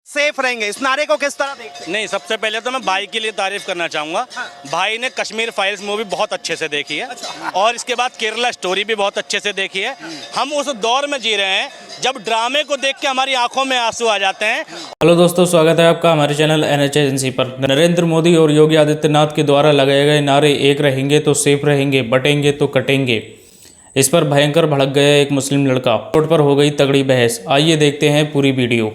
Safe रहेंगे, इस नारे को किस तरह देखते हैं? नहीं, सबसे पहले तो मैं भाई के लिए तारीफ करना चाहूँगा। भाई ने कश्मीर फाइल्स मूवी बहुत अच्छे से देखी है और इसके बाद केरला स्टोरी भी बहुत अच्छे से देखी है। हम उस दौर में जी रहे हैं जब ड्रामे को देख के हमारी आंखों में आंसू आ जाते हैं। हेलो दोस्तों, स्वागत है आपका हमारे चैनल NH एजेंसी पर। नरेंद्र मोदी और योगी आदित्यनाथ के द्वारा लगाए गए नारे एक रहेंगे तो सेफ रहेंगे, बटेंगे तो कटेंगे, इस पर भयंकर भड़क गया एक मुस्लिम लड़का। रोड पर हो गई तगड़ी बहस। आइए देखते हैं पूरी वीडियो।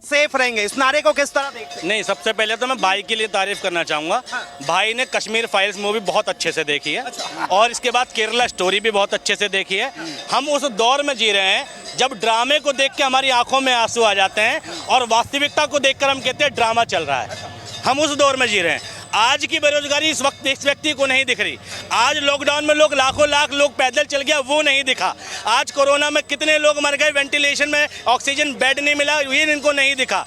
सेफ रहेंगे, इस नारे को किस तरह देखते हैं? नहीं, सबसे पहले तो मैं भाई के लिए तारीफ करना चाहूँगा। भाई ने कश्मीर फाइल्स मूवी बहुत अच्छे से देखी है और इसके बाद केरला स्टोरी भी बहुत अच्छे से देखी है। हम उस दौर में जी रहे हैं जब ड्रामे को देख के हमारी आंखों में आंसू आ जाते हैं और वास्तविकता को देखकर हम कहते हैं ड्रामा चल रहा है। हम उस दौर में जी रहे हैं। आज की बेरोजगारी इस वक्त इस व्यक्ति को नहीं दिख रही। आज लॉकडाउन में लोग लाखों लाख लोग पैदल चल गया, वो नहीं दिखा। आज कोरोना में कितने लोग मर गए, वेंटिलेशन में ऑक्सीजन बेड नहीं मिला, ये इनको नहीं दिखा।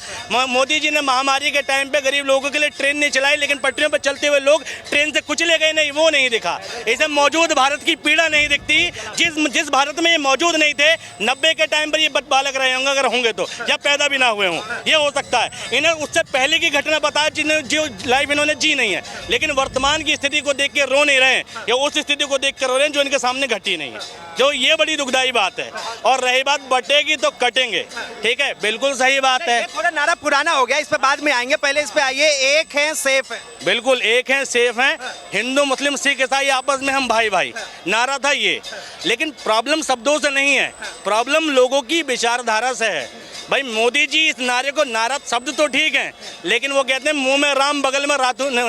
मोदी जी ने महामारी के टाइम पे गरीब लोगों के लिए ट्रेन नहीं चलाई, लेकिन पटरियों पर चलते हुए लोग ट्रेन से कुचले गए नहीं, वो नहीं दिखा। इसे मौजूद भारत की पीड़ा नहीं दिखती। जिस भारत में ये मौजूद नहीं थे 90 के टाइम पर ये बालक रहे होंगे, अगर होंगे तो, या पैदा भी ना हुए हों, ये हो सकता है। इन्हें उससे पहले की घटना बताया जिन्हें जो लाइफ इन्होंने जी नहीं है, लेकिन वर्तमान की स्थिति को देख के रो नहीं रहे हैं, या उस स्थिति को देख कर रो रहे हैं जो इनके सामने घटी नहीं है। जो ये बड़ी दुखदाई बात है। और रही बात बटेगी तो कटेंगे, ठीक है, बिल्कुल सही बात है। थोड़ा नारा पुराना हो गया, इस पे बाद में आएंगे, पहले इस पे आइए। एक है, सेफ है। बिल्कुल एक हैं, सेफ हैं। हिंदू मुस्लिम सिख ईसाई आपस में हम भाई भाई, नारा था ये। लेकिन प्रॉब्लम शब्दों से नहीं है, प्रॉब्लम लोगों की विचारधारा से है। भाई मोदी जी इस नारे को, नारा शब्द तो ठीक है, लेकिन वो कहते हैं मुंह में राम बगल में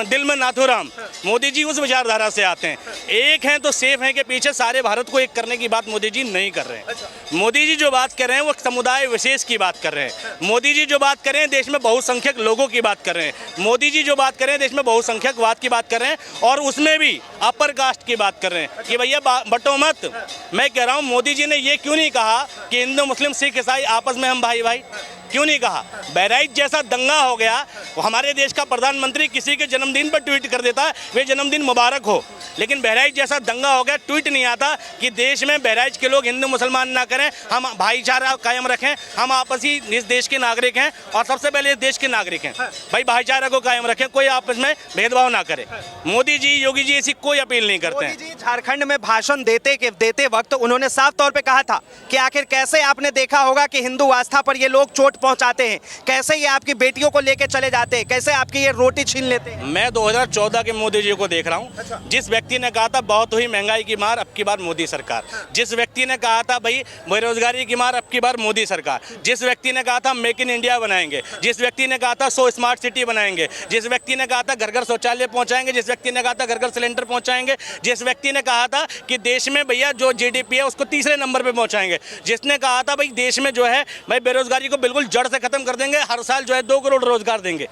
दिल में नाथुराम। मोदी जी उस विचारधारा से आते हैं। एक हैं तो सेफ हैं के पीछे सारे भारत को एक करने की बात मोदी जी नहीं कर रहे हैं। मोदी जी जो बात कर रहे हैं वो समुदाय विशेष की बात कर रहे हैं। मोदी जी जो बात कर रहे हैं देश में बहुसंख्यक लोगों की बात कर रहे हैं। मोदी जी जो बात कर रहे हैं देश में बहुसंख्यकवाद की बात कर रहे हैं, और उसमें भी अपर कास्ट की बात कर रहे हैं कि भैया बटो मत। मैं कह रहा हूँ मोदी जी ने ये क्यों नहीं कहा कि हिंदू मुस्लिम सिख ईसाई आपस में हम भाई भाई, क्यों नहीं कहा? बहराइच जैसा दंगा हो गया, हमारे देश का प्रधानमंत्री किसी के जन्मदिन पर ट्वीट कर देता है वे जन्मदिन मुबारक हो, लेकिन बहराइच जैसा दंगा हो गया, ट्वीट नहीं आता कि देश में बहराइच के लोग हिंदू मुसलमान ना करें, हम भाईचारा कायम रखें, हम आपसी इस देश के नागरिक हैं और सबसे पहले इस देश के नागरिक हैं, भाई भाईचारा को कायम रखें, कोई आपस में भेदभाव ना करे। मोदी जी योगी जी ऐसी कोई अपील नहीं करते हैं। मोदी जी झारखंड में भाषण देते वक्त उन्होंने साफ तौर पे कहा था कि आखिर कैसे आपने देखा होगा कि हिंदू आस्था पर ये लोग चोट पहुंचाते हैं, कैसे ये आपकी बेटियों को लेके चले जाते हैं, कैसे आपकी ये रोटी छीन लेते हैं। मैं 2014 के मोदी जी को देख रहा हूँ। जिस व्यक्ति ने कहा था बहुत हुई महंगाई की मार, अब की बार मोदी सरकार। जिस व्यक्ति ने कहा था भाई बेरोजगारी की मार, अब की बार मोदी सरकार। जिस व्यक्ति ने कहा था मेक इन इंडिया बनाएंगे, जिस व्यक्ति ने कहा था 100 स्मार्ट सिटी बनाएंगे, जिस व्यक्ति ने कहा था घर घर शौचालय पहुंचाएंगे, जिस व्यक्ति ने कहा था घर घर सिलेंडर पहुंचाएंगे, जिस व्यक्ति ने कहा था कि देश में भैया जो GDP है उसको तीसरे नंबर पे पहुंचाएंगे, जिसने कहा था भाई देश में जो है भाई बेरोजगारी को बिल्कुल जड़ से खत्म कर देंगे, हर साल जो है 2 करोड़ रोजगार देंगे।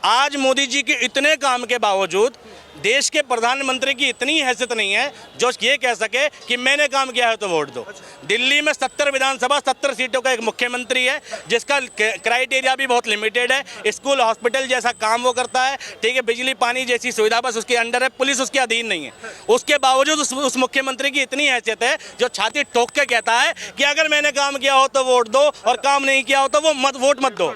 आज मोदी जी के इतने काम के बावजूद देश के प्रधानमंत्री की इतनी हैसियत नहीं है जो ये कह सके कि मैंने काम किया है तो वोट दो। दिल्ली में 70 विधानसभा 70 सीटों का एक मुख्यमंत्री है जिसका क्राइटेरिया भी बहुत लिमिटेड है। स्कूल हॉस्पिटल जैसा काम वो करता है, ठीक है, बिजली पानी जैसी सुविधा बस उसके अंडर है, पुलिस उसके अधीन नहीं है। उसके बावजूद उस मुख्यमंत्री की इतनी हैसियत है जो छाती ठोक के कहता है कि अगर मैंने काम किया हो तो वोट दो और काम नहीं किया हो तो वो वोट मत दो।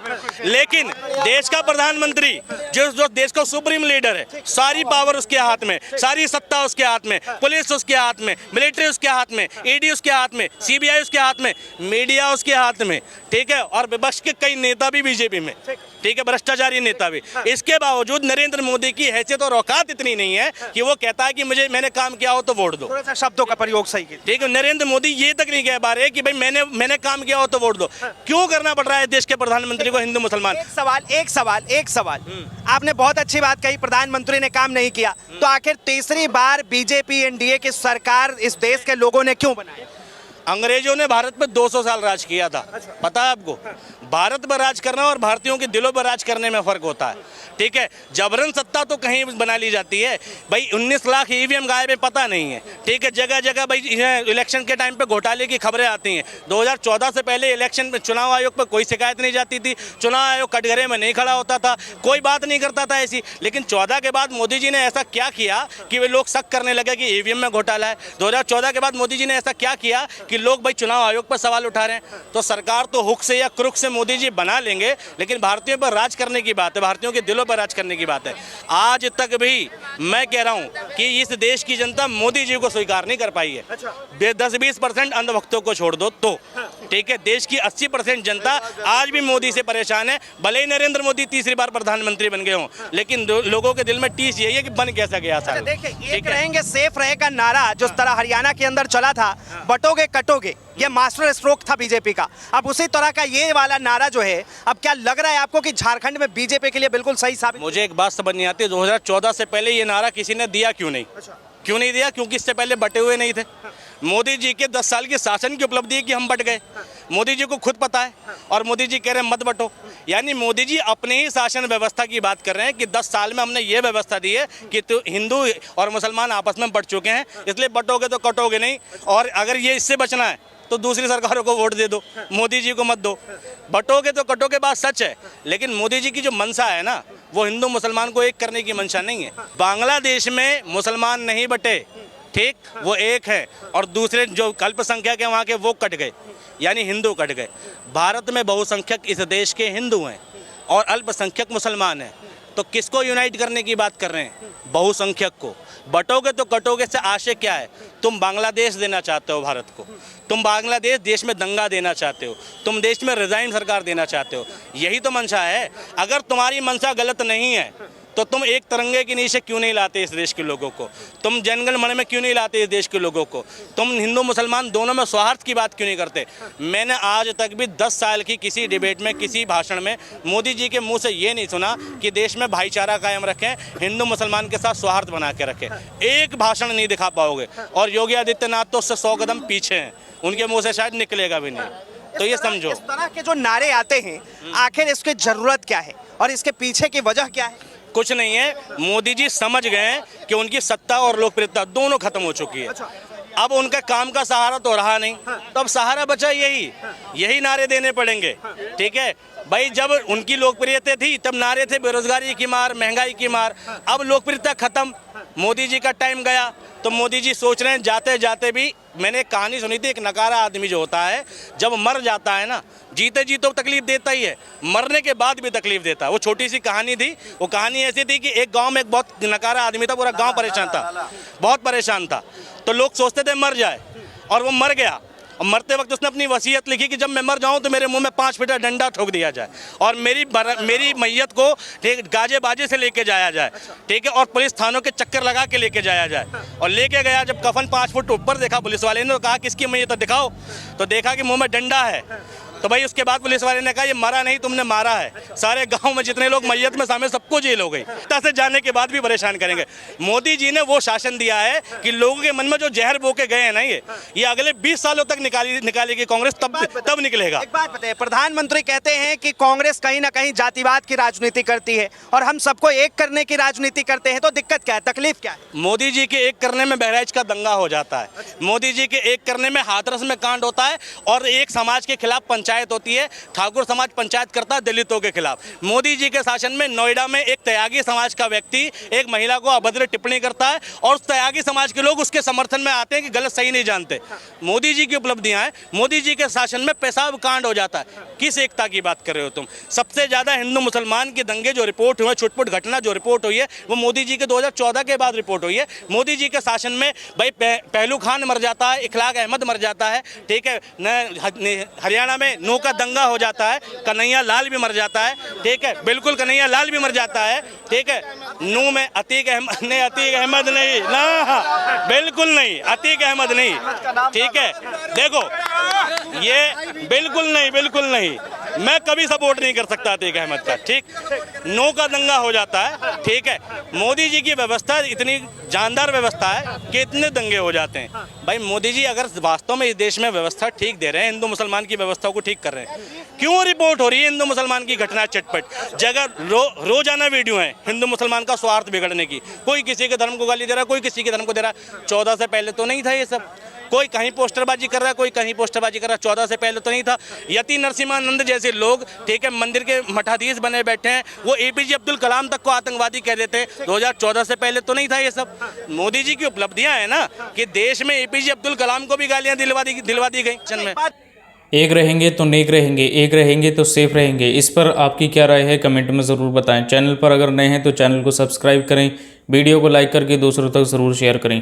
लेकिन देश का प्रधानमंत्री जो देश का सुप्रीम लीडर है, सारी पावर उसके हाथ में, सारी सत्ता उसके हाथ में, पुलिस उसके हाथ में, मिलिट्री उसके हाथ में, ED उसके हाथ में, CBI उसके हाथ में, मीडिया उसके हाथ में, ठीक है, और विपक्ष के कई नेता भी बीजेपी में, ठीक है, भ्रष्टाचारी नेता भी। इसके बावजूद नरेंद्र मोदी की हैसियत और औकात इतनी नहीं है कि वो कहता है कि मैंने काम किया हो तो वोट दो। थोड़ा सा शब्दों का प्रयोग सही कीजिए। ठीक है, नरेंद्र मोदी ये तक नहीं कह पा रहे कि भाई मैंने काम किया हो तो वोट दो। क्यों करना पड़ रहा है देश के प्रधानमंत्री को हिंदू मुसलमान? एक सवाल आपने बहुत अच्छी बात कही, प्रधानमंत्री ने काम नहीं किया, तो आखिर तीसरी बार बीजेपी NDA की सरकार इस देश के लोगों ने क्यों बनाई? अंग्रेजों ने भारत पे 200 साल राज किया था, पता है आपको? भारत पर राज करना और भारतीयों के दिलों पर राज करने में फर्क होता है, ठीक है। जबरन सत्ता तो कहीं बना ली जाती है। भाई 19 लाख EVM गायब है, पता नहीं है, ठीक है। जगह जगह भाई इलेक्शन के टाइम पे घोटाले की खबरें आती हैं। 2014 से पहले इलेक्शन में चुनाव आयोग पर कोई शिकायत नहीं जाती थी, चुनाव आयोग कटघरे में नहीं खड़ा होता था, कोई बात नहीं करता था ऐसी। लेकिन 14 के बाद मोदी जी ने ऐसा क्या किया कि वे लोग शक करने लगे कि EVM में घोटाला है। 2014 के बाद मोदी जी ने ऐसा क्या किया कि लोग भाई चुनाव आयोग पर सवाल उठा रहे हैं। तो सरकार तो हुक से या क्रुक से मोदी जी बना लेंगे, लेकिन भारतीयों पर राज करने की बात है, भारतीयों के दिलों पर राज करने की बात है। आज तक भी मैं कह रहा हूँ कि इस देश की जनता मोदी जी को स्वीकार नहीं कर पाई है। 10-20% अंधभक्तों को छोड़ दो तो ठीक है, देश की 80% जनता आज भी मोदी से परेशान है। भले ही नरेंद्र मोदी तीसरी बार प्रधानमंत्री बन गए हों, लेकिन लोगों के दिल में टीस यही है कि बन कैसा गया साल। देखिए, एक रहेंगे सेफ रहेगा नारा जिस तरह हरियाणा के अंदर चला था, बटोगे कटोगे, ये मास्टर स्ट्रोक था बीजेपी का। अब उसी तरह का ये वाला नारा जो है, अब क्या लग रहा है आपको कि झारखंड में बीजेपी के लिए बिल्कुल सही साबित? मुझे एक बात समझ नहीं आती, 2014 से पहले ये नारा किसी ने दिया क्यों नहीं? क्यों नहीं दिया? क्योंकि इससे पहले बटे हुए नहीं थे। मोदी जी के 10 साल के शासन की उपलब्धि है कि हम बट गए। मोदी जी को खुद पता है और मोदी जी कह रहे हैं मत बटो। यानी मोदी जी अपने ही शासन व्यवस्था की बात कर रहे हैं कि 10 साल में हमने ये व्यवस्था दी है कि तो हिंदू और मुसलमान आपस में बट चुके हैं, इसलिए बटोगे तो कटोगे नहीं। और अगर ये इससे बचना है तो दूसरी सरकारों को वोट दे दो, मोदी जी को मत दो। बटोगे तो कटोगे, बात सच है, लेकिन मोदी जी की जो मंशा है ना, वो हिंदू मुसलमान को एक करने की मंशा नहीं है। बांग्लादेश में मुसलमान नहीं बटे, ठीक, वो एक है, और दूसरे जो अल्पसंख्यक है वहाँ के वो कट गए, यानी हिंदू कट गए। भारत में बहुसंख्यक इस देश के हिंदू हैं और अल्पसंख्यक मुसलमान हैं, तो किसको यूनाइट करने की बात कर रहे हैं? बहुसंख्यक को। बटोगे तो कटोगे से आशय क्या है? तुम बांग्लादेश देना चाहते हो भारत को, तुम बांग्लादेश देश में दंगा देना चाहते हो, तुम देश में रिजाइन सरकार देना चाहते हो, यही तो मंशा है। अगर तुम्हारी मंशा गलत नहीं है तो तुम एक तिरंगे के नीचे क्यों नहीं लाते इस देश के लोगों को? तुम जनगण मन में क्यों नहीं लाते इस देश के लोगों को? तुम हिंदू मुसलमान दोनों में सौहार्द की बात क्यों नहीं करते? मैंने आज तक भी 10 साल की किसी डिबेट में, किसी भाषण में मोदी जी के मुंह से ये नहीं सुना कि देश में भाईचारा कायम रखें, हिंदू मुसलमान के साथ सौहार्द बना के रखें। एक भाषण नहीं दिखा पाओगे। और योगी आदित्यनाथ तो उससे 100 कदम पीछे हैं, उनके मुँह से शायद निकलेगा भी नहीं। तो ये समझो, इस तरह के जो नारे आते हैं, आखिर इसकी जरूरत क्या है और इसके पीछे की वजह क्या है? कुछ नहीं है। मोदी जी समझ गए हैं कि उनकी सत्ता और लोकप्रियता दोनों खत्म हो चुकी है। अब उनका काम का सहारा तो रहा नहीं, तो अब सहारा बचा यही नारे देने पड़ेंगे। ठीक है भाई, जब उनकी लोकप्रियता थी तब नारे थे बेरोजगारी की मार, महंगाई की मार। अब लोकप्रियता खत्म, मोदी जी का टाइम गया, तो मोदी जी सोच रहे हैं जाते जाते भी। मैंने एक कहानी सुनी थी, एक नकारा आदमी जो होता है जब मर जाता है ना, जीते जी तो तकलीफ देता ही है, मरने के बाद भी तकलीफ देता है। वो छोटी सी कहानी थी। वो कहानी ऐसी थी कि एक गांव में एक बहुत नकारा आदमी था, पूरा गांव परेशान था, बहुत परेशान था। तो लोग सोचते थे मर जाए, और वो मर गया। और मरते वक्त उसने अपनी वसीयत लिखी कि जब मैं मर जाऊं तो मेरे मुंह में 5 फीटा डंडा ठोक दिया जाए और मेरी मैयत को गाजे बाजे से लेके जाया जाए, ठीक है, और पुलिस थानों के चक्कर लगा के लेके जाया जाए। और लेके गया, जब कफन 5 फुट ऊपर देखा पुलिस वाले ने, तो कहा किसकी मैयत दिखाओ, तो देखा कि मुंह में डंडा है। तो भाई उसके बाद पुलिस वाले ने कहा ये मरा नहीं, तुमने मारा है। सारे गांव में जितने लोग मैयत में शामिल सबको जेल हो गई। से जाने के बाद भी परेशान करेंगे। मोदी जी ने वो शासन दिया है कि लोगों के मन में जो जहर बो के गए हैं ना, ये अगले 20 सालों तक निकालेगी कांग्रेस, तब निकलेगा। एक बात बताइए, प्रधानमंत्री कहते हैं कि कांग्रेस कहीं ना कहीं जातिवाद की राजनीति करती है और हम सबको एक करने की राजनीति करते हैं, तो दिक्कत क्या है, तकलीफ क्या है? मोदी जी के एक करने में बहराइच का दंगा हो जाता है, मोदी जी के एक करने में हाथरस में कांड होता है, और एक समाज के खिलाफ पंचायत होती है, ठाकुर समाज पंचायत करता है दलितों के खिलाफ। मोदी जी के शासन में नोएडा में एक त्यागी समाज का व्यक्ति एक महिला को अभद्र टिप्पणी करता है, और उस त्यागी समाज के लोग उसके समर्थन में आते हैं कि गलत सही नहीं जानते। मोदी जी की उपलब्धियां हैं, मोदी जी के शासन में पेशाब कांड हो जाता है। किस एकता की बात कर रहे हो तुम? सबसे ज्यादा हिंदू मुसलमान के दंगे जो रिपोर्ट हुए, छुटपुट घटना जो रिपोर्ट हुई है, वो मोदी जी के 2014 के बाद रिपोर्ट हुई है। मोदी जी के शासन में भाई पहलू खान मर जाता है, इखलाक अहमद मर जाता है, ठीक है, हरियाणा में नू का दंगा हो जाता है, कन्हैया लाल भी मर जाता है, ठीक है, बिल्कुल कन्हैया लाल भी मर जाता है, ठीक है। नू में अतीक अहमद नहीं ना, बिल्कुल नहीं, अतीक अहमद नहीं, ठीक है। देखो ये बिल्कुल नहीं, मैं कभी सपोर्ट नहीं कर सकता अतीक अहमद का, ठीक। नो का दंगा हो जाता है, ठीक है। मोदी जी की व्यवस्था इतनी जानदार व्यवस्था है कि इतने दंगे हो जाते हैं। भाई मोदी जी अगर वास्तव में इस देश में व्यवस्था ठीक दे रहे हैं, हिंदू मुसलमान की व्यवस्था को ठीक कर रहे हैं, क्यों रिपोर्ट हो रही है हिंदू मुसलमान की घटना चटपट जगह? रोजाना वीडियो है हिंदू मुसलमान का स्वार्थ बिगड़ने की। कोई किसी के धर्म को गाली दे रहा है, कोई किसी के धर्म को दे रहा है। 14 से पहले तो नहीं था ये सब। कोई कहीं पोस्टरबाजी कर रहा है, कोई कहीं पोस्टरबाजी कर रहा है। 14 से पहले तो नहीं था। यति नरसिम्हानंद जैसे लोग, ठीक है, मंदिर के मठाधीश बने बैठे हैं, वो APJ अब्दुल कलाम तक को आतंकवादी कह देते हैं। 2014 से पहले तो नहीं था ये सब। मोदी जी की उपलब्धियां है ना कि देश में APJ अब्दुल कलाम को भी गालियां दिलवा दी गई। एक रहेंगे तो नेक रहेंगे, एक रहेंगे तो सेफ रहेंगे। इस पर आपकी क्या राय है कमेंट में ज़रूर बताएं। चैनल पर अगर नए हैं तो चैनल को सब्सक्राइब करें, वीडियो को लाइक करके दूसरों तक ज़रूर शेयर करें।